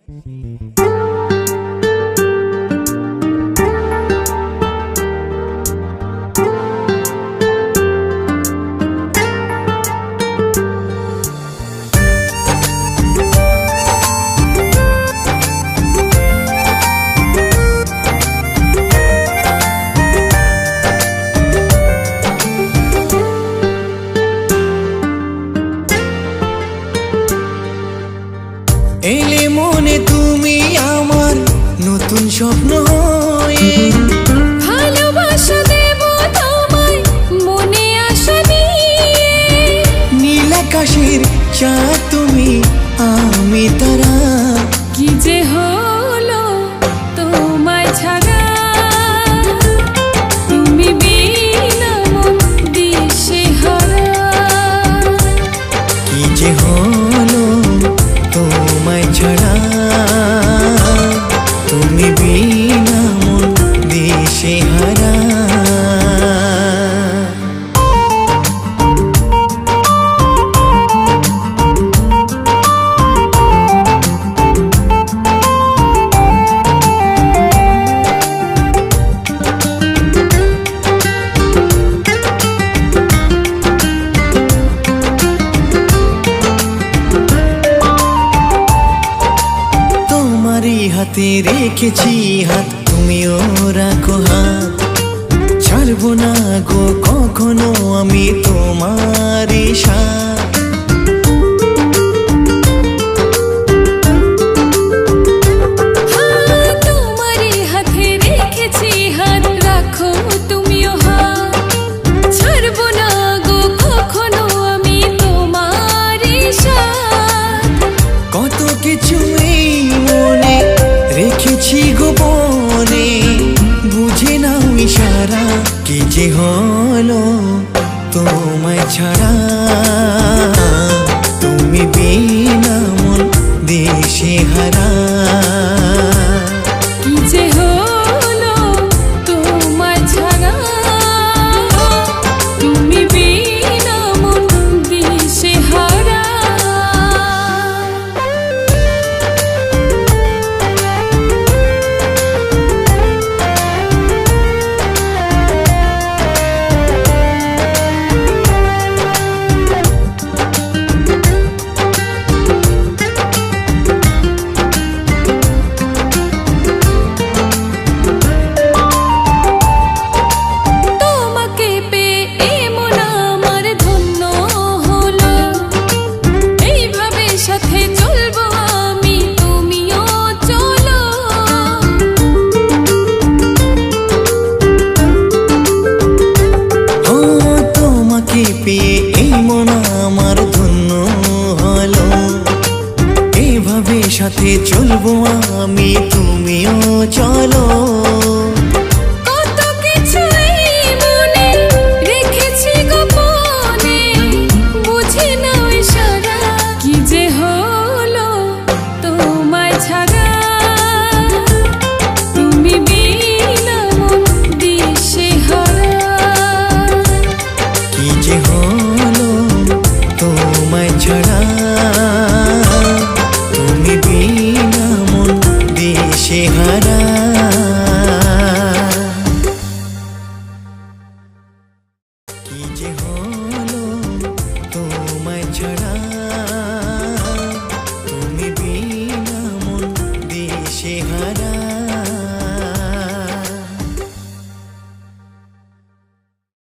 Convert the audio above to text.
এলে মনে তুমি আমার নতুন স্বপ্ন হয়ে, ভালোবাসা দেব তোমায় মনে আশা নিয়ে। নীল আকাশের চাঁদ তুমি, আমি তারা। কি যে হলো তোমায় ছাড়া, তুমি বিনা মন দিশেহারা। কি যে হলো তোমায় ছাড়া, তুমি বিনা মন দিশেহারা। হাতে রেখেছি হাত, তুমিও রাখো হাত। ছাড়বো না গো কখনো আমি তোমার সাথ। তোমারই হাতে রেখেছি হাত, রাখো তুমিও হাত। ছাড়বো না গো কখনো আমি তোমার সাথ। কত কিছু এই মনে রেখেছি গোপনে, বুঝে নাও ইশারা। কি যে হলো তোমায় ছাড়া, তুমি বিনা মন দিশেহারা। কি যে হলো তোমায় ছাড়া, তুমি বিনা মন দিশেহারা। পেয়ে এই মন আমার ধন্য হলো, এইভাবে সাথে চলবো আমি, তুমিও চলো। কত কিছু এই মনে রেখেছি গোপনে, বুঝে নাও ইশারা। কি যে হলো তোমায় ছাড়া, তুমি বিনা মন দিশেহারা। কি যে হলো তোমায় ছাড়া, তুমি বিনা মন দিশেহারা। কি যে হলো